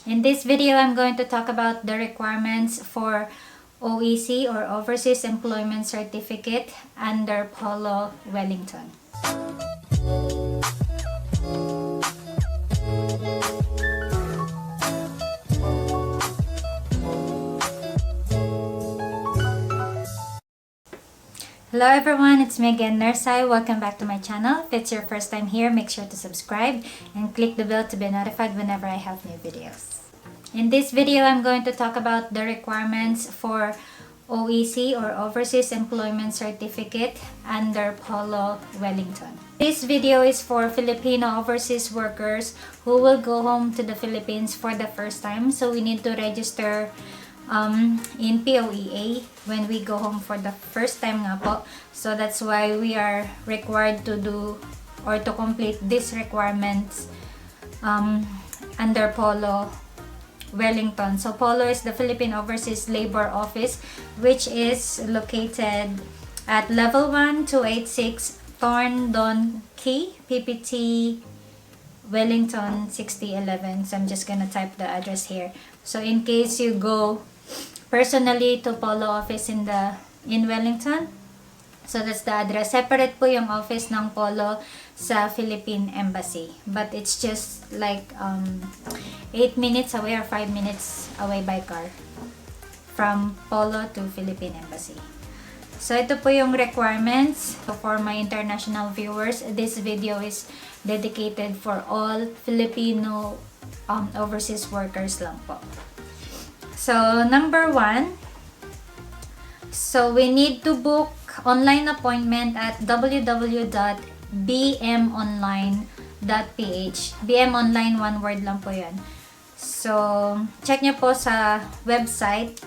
In this video, I'm going to talk about the requirements for OEC or Overseas Employment Certificate under POLO Wellington. Hello everyone, it's me again, Nursai. Welcome back to my channel. If it's your first time here, make sure to subscribe and click the bell to be notified whenever I have new videos. In this video, I'm going to talk about the requirements for OEC or Overseas Employment Certificate under POLO Wellington. This video is for Filipino overseas workers who will go home to the Philippines for the first time. So we need to register in POEA when we go home for the first time nga po. So that's why we are required to do or to complete these requirements under POLO Wellington. So POLO is the Philippine Ovearseas Labor Office, which is located at Level 1, 286 Thorndon Quay, PPT Wellington 6011. So I'm just gonna type the address here. So in case you go personally to POLO office in Wellington, so that's the address. Separate po yung office ng POLO sa Philippine Embassy, but it's just like 8 minutes away or 5 minutes away by car from POLO to Philippine Embassy. So ito po yung requirements. So for my international viewers, this video is dedicated for all Filipino overseas workers lang po. So number 1, so we need to book online appointment at www.bmonline.ph. BM Online, one word lang po yan. So check nyo po sa website.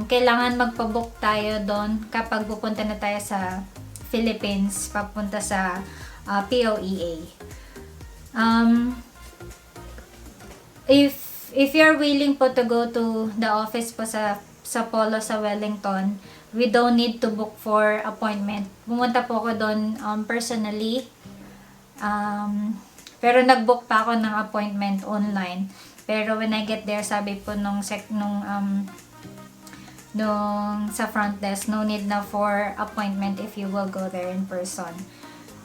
Kailangan magpabook tayo doon kapag pupunta na tayo sa Philippines, papunta sa POEA. If you're willing po to go to the office po sa POLO sa Wellington, we don't need to book for appointment. Pumunta po ako doon personally. Pero nag-book pa ako ng appointment online. Pero when I get there, sabi po nung sa front desk, no need na for appointment if you will go there in person.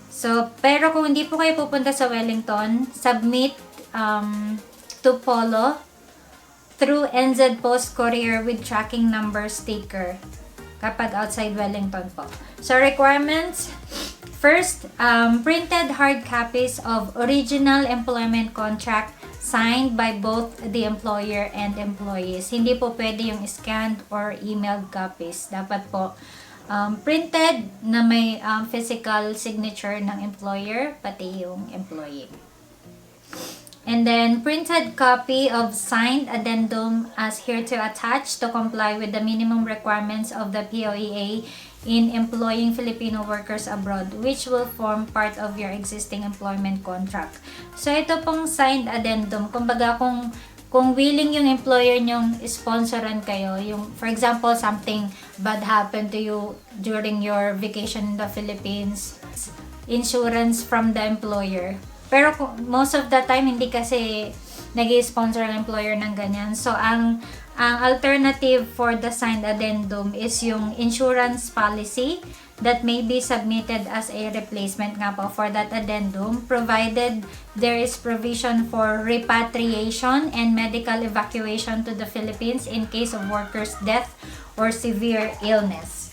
So, pero kung hindi po kayo pupunta sa Wellington, submit to POLO through NZ Post Courier with tracking number sticker kapag outside Wellington po. So, requirements. First, printed hard copies of original employment contract signed by both the employer and employees. Hindi po pwede yung scanned or emailed copies. Dapat po printed na may physical signature ng employer pati yung employee. And then printed copy of signed addendum as here to attach to comply with the minimum requirements of the POEA in employing Filipino workers abroad, which will form part of your existing employment contract. So ito pong signed addendum, kumbaga kung willing yung employer nyong sponsoran kayo, yung for example something bad happened to you during your vacation in the Philippines, insurance from the employer. Pero most of the time hindi kasi nag-sponsor ang employer ng ganyan. So ang alternative for the signed addendum is yung insurance policy that may be submitted as a replacement nga po for that addendum, provided there is provision for repatriation and medical evacuation to the Philippines in case of workers' death or severe illness.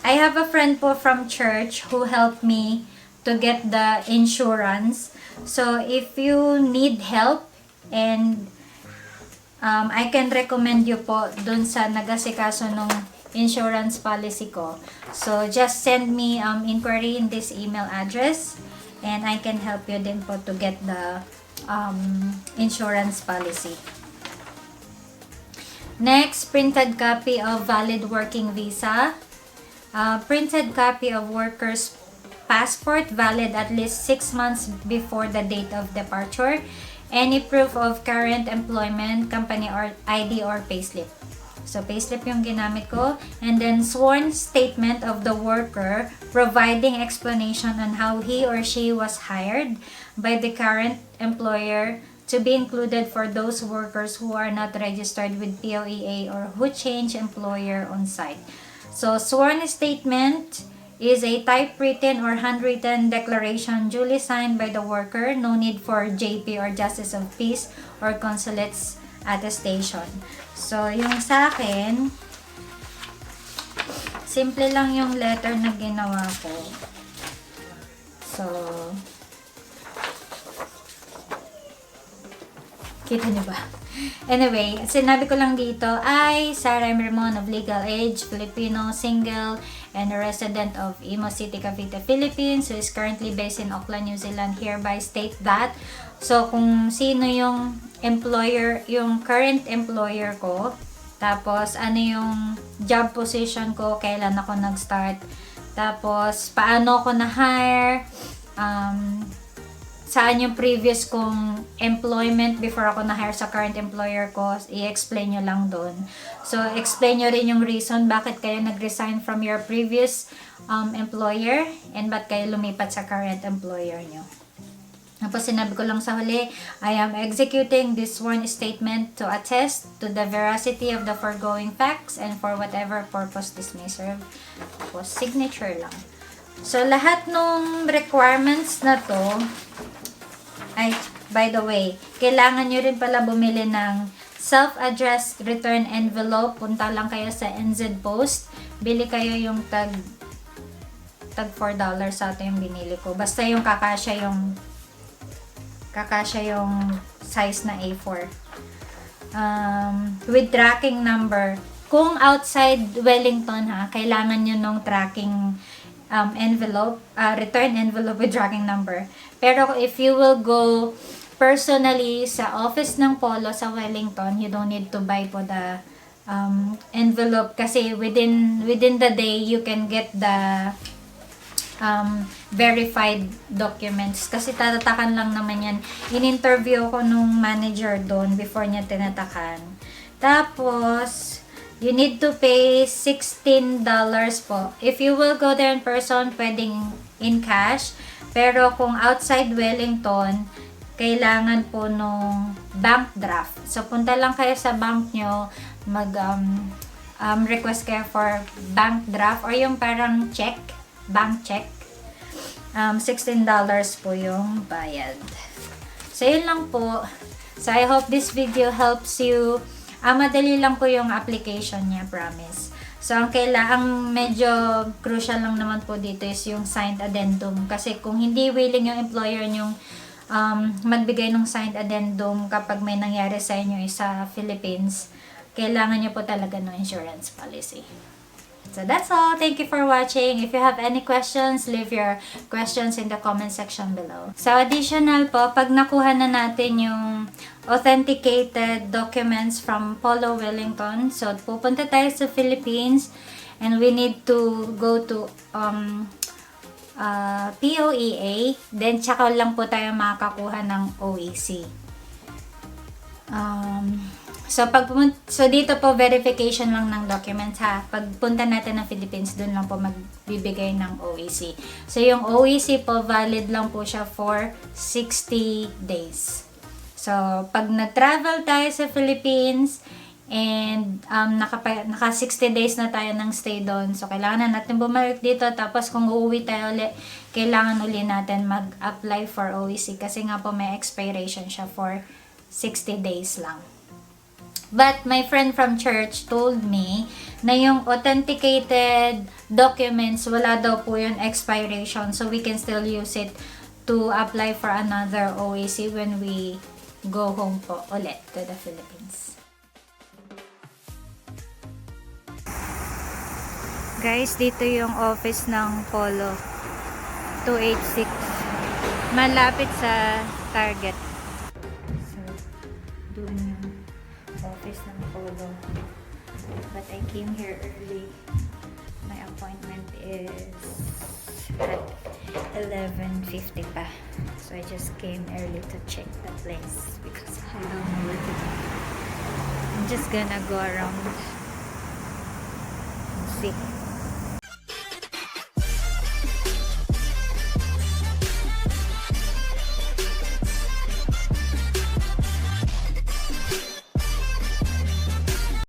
I have a friend po from church who helped me to get the insurance. So if you need help, and I can recommend you po dun sa nagasikaso ng insurance policy ko. So just send me inquiry in this email address and I can help you din po to get the insurance policy. Next, printed copy of valid working visa. Printed copy of worker's passport valid at least 6 months before the date of departure. Any proof of current employment, company or ID or payslip. So, payslip yung ginamit ko. And then, sworn statement of the worker providing explanation on how he or she was hired by the current employer to be included for those workers who are not registered with POEA or who change employer on site. So, sworn statement is a typewritten or handwritten declaration duly signed by the worker. No need for JP or Justice of Peace or Consulate's attestation. So, yung sa akin, simple lang yung letter na ginawa ko. So, kita niyo ba? Anyway, sinabi ko lang dito, I, Sarah Ramon of legal age, Filipino, single, and a resident of Imo City, Cavite, Philippines, who is currently based in Auckland, New Zealand, hereby state that. So, kung sino yung employer, yung current employer ko, tapos ano yung job position ko, kailan ako nag-start, tapos paano ako na-hire, saan yung previous kong employment before ako na-hire sa current employer ko, i-explain nyo lang doon. So, explain nyo rin yung reason bakit kayo nag-resign from your previous employer and ba't kayo lumipat sa current employer nyo. Tapos sinabi ko lang sa huli, I am executing this sworn statement to attest to the veracity of the foregoing facts and for whatever purpose this may serve. Tapos signature lang. So, lahat ng requirements na to, ay, by the way, kailangan nyo rin pala bumili ng self-addressed return envelope. Punta lang kayo sa NZ Post. Bili kayo yung tag $4 sa ito yung binili ko. Basta yung kakasya yung size na A4. With tracking number. Kung outside Wellington kailangan nyo nung tracking envelope, return envelope with tracking number. Pero if you will go personally sa office ng POLO sa Wellington, you don't need to buy po the envelope kasi within the day you can get the verified documents kasi tatatakan lang naman yan. In-interview ko nung manager doon before niya tinatakan. Tapos you need to pay $16 po. If you will go there in person, pwedeng in cash. Pero kung outside Wellington, kailangan po nung bank draft. So, punta lang kayo sa bank nyo, request kayo for bank draft or yung parang check, bank check. $16 po yung bayad. So, yun lang po. So, I hope this video helps you. Madali lang po yung application niya, promise. So, ang medyo crucial lang naman po dito is yung signed addendum. Kasi kung hindi willing yung employer nyong magbigay ng signed addendum kapag may nangyari sa inyo sa Philippines, kailangan nyo po talaga ng insurance policy. So, that's all. Thank you for watching. If you have any questions, leave your questions in the comment section below. So, additional po, pag nakuha na natin yung authenticated documents from POLO Wellington, so, pupunta tayo sa Philippines and we need to go to POEA, then tsaka lang po tayo makakakuha ng OEC. So dito po verification lang ng documents Pagpunta natin ng Philippines, dun lang po magbibigay ng OEC. So yung OEC po valid lang po siya for 60 days. So pag nag-travel tayo sa Philippines and naka 60 days na tayo ng stay doon, so kailangan na natin bumalik dito. Tapos kung uuwi tayo ulit, kailangan uli natin mag-apply for OEC kasi nga po may expiration siya for 60 days lang. But my friend from church told me na yung authenticated documents, wala daw po yung expiration. So we can still use it to apply for another OEC when we go home po ulit to the Philippines. Guys, dito yung office ng POLO 286. Malapit sa Target. So, doon yung office ng POLO. But I came here early. My appointment is at 11:50 pa. So I just came early to check the place because I don't know where to go. I'm just gonna go around sick.